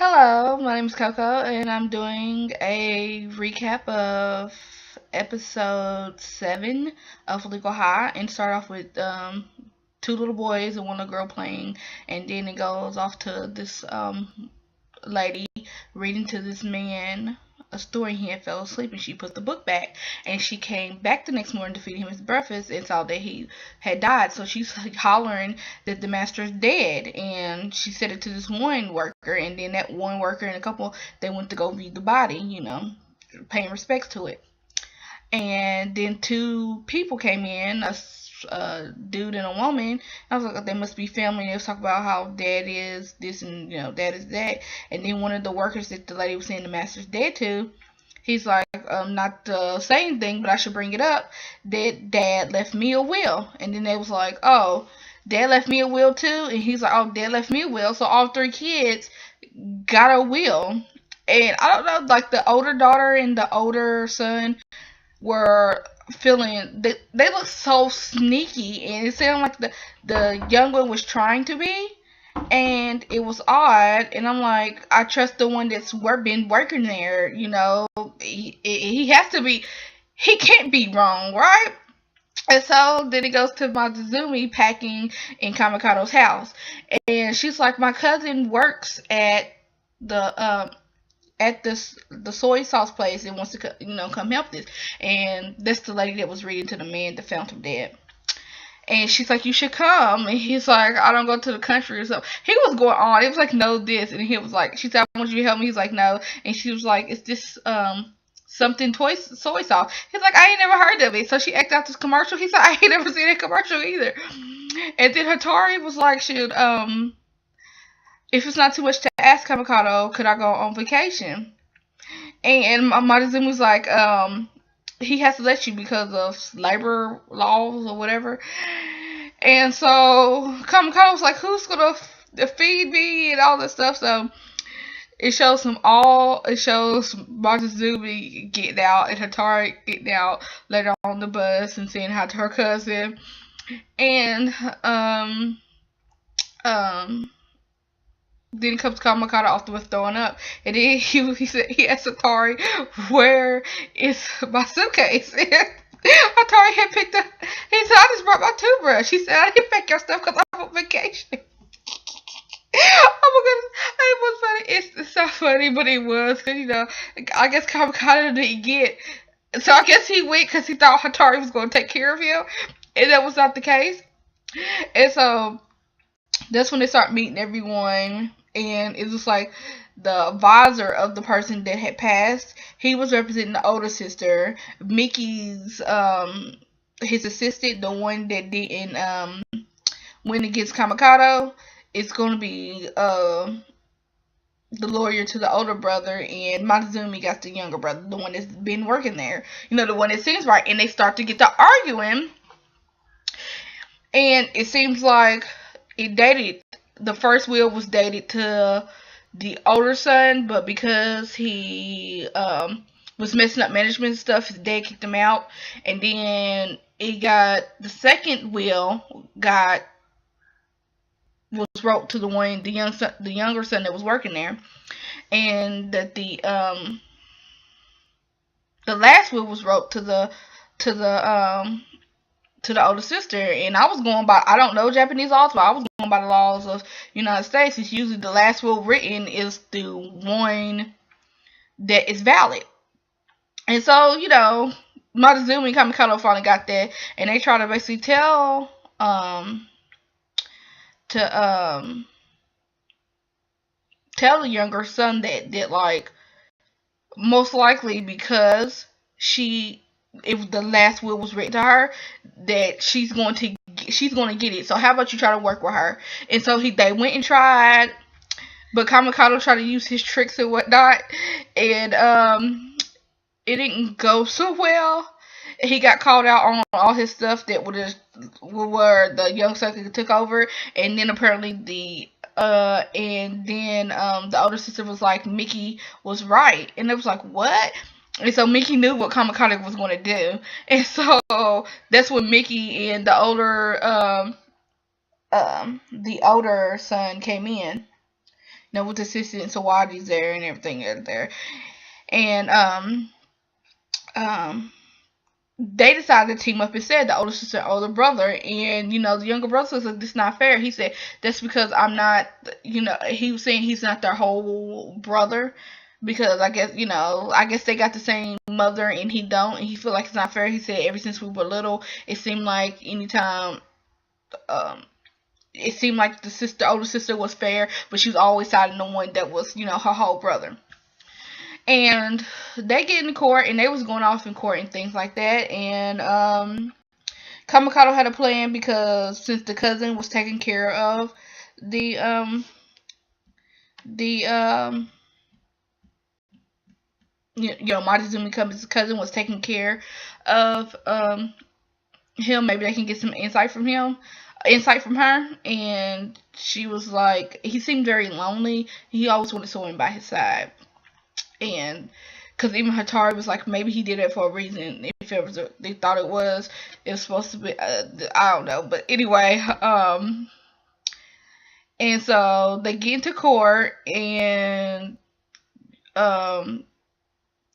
Hello, my name is Coco, and I'm doing a recap of episode 7 of Legal High, and start off with two little boys and one little girl playing, and then it goes off to this lady reading to this man a story. He had fell asleep, and she put the book back, and she came back the next morning to feed him his breakfast and saw that he had died. So she's like hollering that the master is dead, and she said it to this one worker, and then that one worker and a couple, they went to go view the body, paying respects to it. And then two people came in, a dude and a woman. I was like, they must be family. They was talking about how dad is this and dad is that. And then one of the workers that the lady was saying the master's dead to, he's like, not to say anything, but I should bring it up that dad left me a will. And then they was like, oh, dad left me a will too. And he's like, oh, dad left me a will. So all three kids got a will. And I don't know, like the older daughter and the older son were feeling they looked so sneaky, and it sounded like the young one was trying to be, and it was odd. And I'm like, I trust the one that's been working there. He has to be, he can't be wrong, right? And so then it goes to Mazuzumi packing in Kamikado's house, and she's like, my cousin works the the soy sauce place and wants to come help this. And that's the lady that was reading to the man that found him dead. And she's like, you should come. And he's like, I don't go to the country or something. He was going on. It was like, no, this. And he was like, she said, I want you to help me. He's like, no. And she was like, it's this something soy sauce. He's like, I ain't never heard of it. So she acted out this commercial. He said, I ain't never seen that commercial either. And then Hatari was like, should if it's not too much to ask, Kamikado, could I go on vacation? And Madazumi was like, he has to let you because of labor laws or whatever. And so Kamikado was like, who's gonna feed me and all this stuff? So it shows Madazumi getting out and Hatari getting out later on the bus and saying hi to her cousin. And then comes Kamakata off the bus throwing up. And then he said, he asked Atari, where is my suitcase? And Atari had picked up, he said, I just brought my toothbrush. He said, I didn't pack your stuff because I'm on vacation. Oh my goodness, it was funny. It's so funny, but it was, because, I guess Kamakata didn't get, so I guess he went because he thought Hatari was going to take care of him. And that was not the case. And so that's when they start meeting everyone. And it was like the advisor of the person that had passed. He was representing the older sister. Mickey's his assistant, the one that didn't win against Kamikado, is gonna be the lawyer to the older brother, and Mazumi got the younger brother, the one that's been working there. The one that seems right. And they start to get to arguing. And it seems like it dated, the first will was dated to the older son, but because he was messing up management stuff, his dad kicked him out. And then it got, the second will was wrote to the younger son that was working there. And that the last will was wrote to the older sister. And I was going by, I don't know Japanese laws, but I was going by the laws of United States. It's usually the last will written is the one that is valid. And so, Madazumi and Kamikado finally got that, and they try to basically tell tell the younger son that like, most likely because if the last will was written to her, that she's going to get it. So how about you try to work with her? And so they went and tried, but Kamikado tried to use his tricks and whatnot, and it didn't go so well. He got called out on all his stuff that where the young sucker took over. And then apparently the older sister was like, Mickey was right. And it was like, what? And so Mickey knew what Kamikado was going to do. And so that's when Mickey and the older son came in. know, with the assistant Sawaji's there and everything there. And um they decided to team up instead, the older sister and older brother. And, the younger brother says, like, this is not fair. He said, that's because I'm not, he was saying he's not their whole brother. Because I guess they got the same mother and he don't. And he feel like it's not fair. He said, ever since we were little, it seemed like anytime, it seemed like the older sister was fair, but she was always siding the one that was, her whole brother. And they get in court, and they was going off in court and things like that. And Kamikaze had a plan, because since the cousin was taking care of the Majizumi's cousin was taking care of him, maybe they can get some insight from her. And she was like, he seemed very lonely. He always wanted someone by his side. And because even Hatari was like, maybe he did it for a reason. If it was, they thought it was supposed to be, I don't know. But anyway, and so they get into court, and the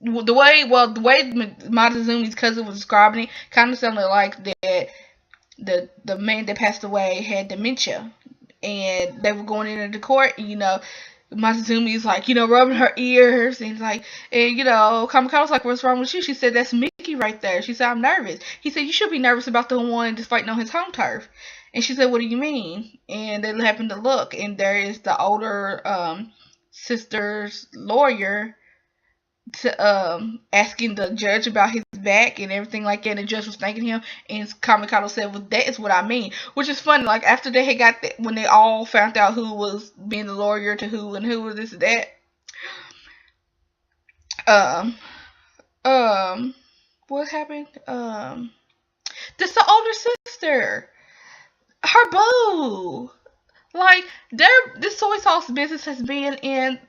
way Majizumi's cousin was describing it, kind of sounded like that the man that passed away had dementia, and they were going into the court, and, Matsuzumi's like, rubbing her ears, and Kamikaze was like, what's wrong with you? She said, that's Mickey right there. She said, I'm nervous. He said, you should be nervous about the one just fighting on his home turf. And she said, what do you mean? And they happened to look, and there is the older sister's lawyer asking the judge about his back and everything like that, and the judge was thanking him, and Kamikaze said, well, that is what I mean. Which is funny, like, after they had got when they all found out who was being the lawyer to who, and who was this and that, what happened? This the older sister, her boo. Like, this soy sauce business has been in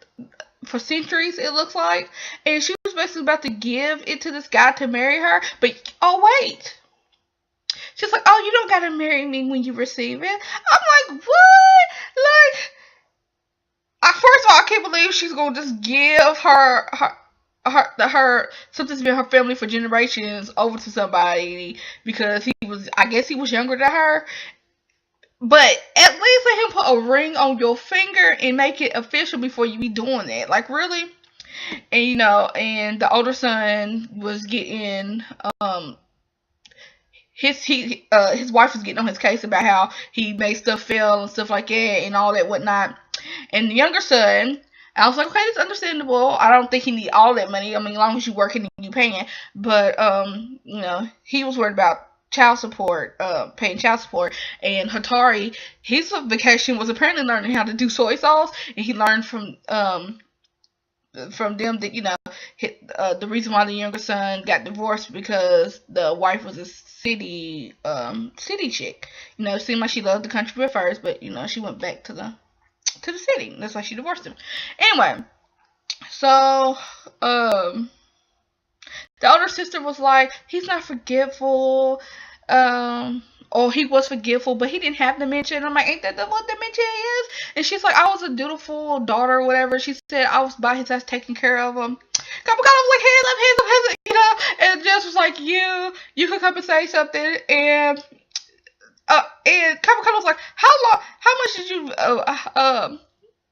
for centuries, it looks like. And she was basically about to give it to this guy to marry her. But, oh, wait. She's like, oh, you don't got to marry me when you receive it. I'm like, what? Like, first of all, I can't believe she's going to just give her something's been her family for generations over to somebody because I guess he was younger than her. But at least let him put a ring on your finger and make it official before you be doing that. Like, really? And, and the older son was getting, his wife was getting on his case about how he made stuff fail and stuff like that and all that whatnot. And the younger son, I was like, okay, it's understandable. I don't think he need all that money. I mean, as long as you working and you paying. But, he was worried about child support, paying child support. And Hatari, his vacation was apparently learning how to do soy sauce, and he learned from them that the reason why the younger son got divorced because the wife was a city chick. It seemed like she loved the country at first, but she went back to the city. That's why she divorced him. Anyway, so the older sister was like, he's not forgetful, or he was forgetful, but he didn't have dementia. And I'm like, ain't that what dementia is? And she's like, I was a dutiful daughter or whatever. She said, I was by his ass taking care of him. Kamikaze was like, hands up, and the judge was like, you could come and say something. And Kamikaze was like, how much did you,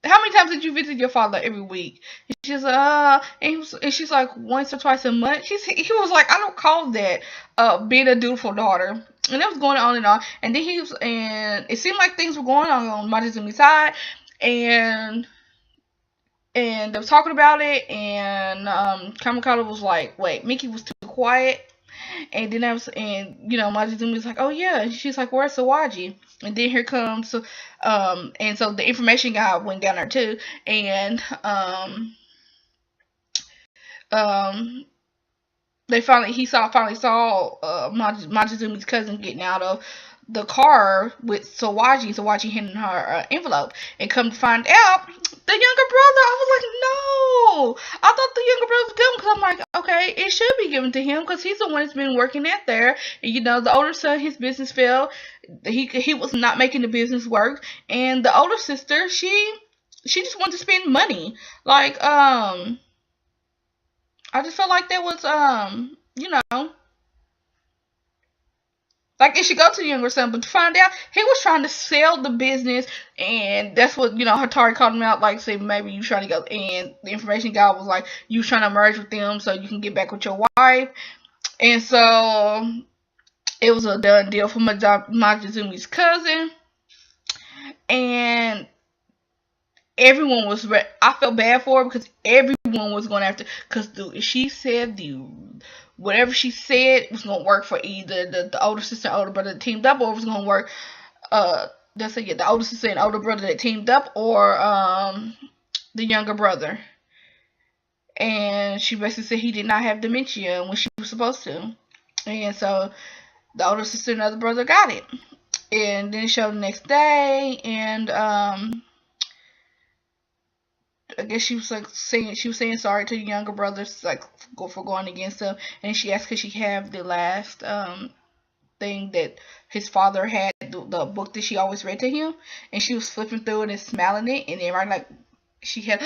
how many times did you visit your father every week? And she's like, and she's like, once or twice a month. He was like, I don't call that being a dutiful daughter. And it was going on and on. And then and it seemed like things were going on Majizumi's side, and they were talking about it, and Kamikaze was like, wait, Mickey was too quiet. And then Majizumi was like, oh yeah. And she's like, where's Sawaji? And then here comes, and so the information guy went down there too, and he finally saw Majizumi's cousin getting out of the car with Sawaji handing her an envelope, and come to find out, the younger brother, I was like, no, I thought the younger brother was given, because I'm like, okay, it should be given to him, because he's the one that's been working at there, and, the older son, his business failed, he was not making the business work, and the older sister, she she just wanted to spend money. Like, I just felt like there was, you know, like it should go to the younger son, but to find out he was trying to sell the business, and that's what Hatari called him out. Like, say maybe you trying to go, and the information guy was like, you trying to merge with them so you can get back with your wife, and so it was a done deal for Majizumi's cousin, and everyone was. I felt bad for her because everyone was going after. Because she said whatever she said was gonna work for either the older sister and older brother that teamed up, or it was gonna work. Let's say the older sister and older brother that teamed up, or the younger brother. And she basically said he did not have dementia when she was supposed to, and so the older sister and other brother got it. And then it showed the next day, and I guess she was saying sorry to the younger brothers, like for going against him, and she asked could she have the last thing that his father had, the book that she always read to him, and she was flipping through it and smiling it, and then right like she had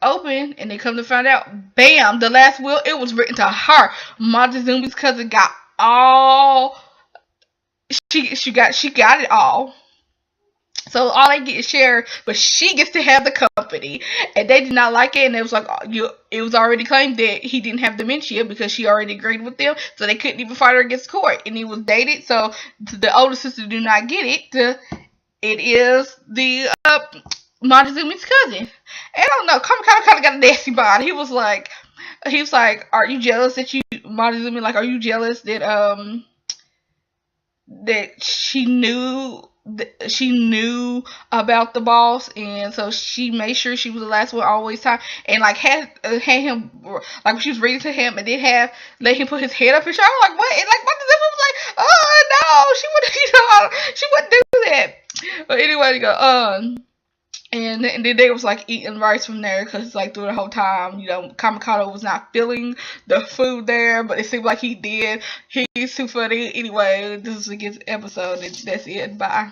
open, and they come to find out, bam, the last will, it was written to her. Montezumi's cousin got all she got it all. So all they get is share, but she gets to have the company, and they did not like it. And it was like it was already claimed that he didn't have dementia because she already agreed with them, so they couldn't even fight her against court. And he was dated, so the older sister do not get it. It is the Montezumi's cousin. And I don't know, kind of got a nasty bond. He was like, are you jealous that Montezumi? Like, are you jealous that that she knew about the boss, and so she made sure she was the last one always time, and like had him, like when she was reading to him, and then let him put his head up his shoulder. Like, what? And like my was like, oh no, she wouldn't, she wouldn't do that. But anyway, you go and then they was like eating rice from there because like through the whole time, Kamikaze was not feeling the food there, but it seemed like he did. He's too funny. Anyway, this is a good episode. That's it. Bye.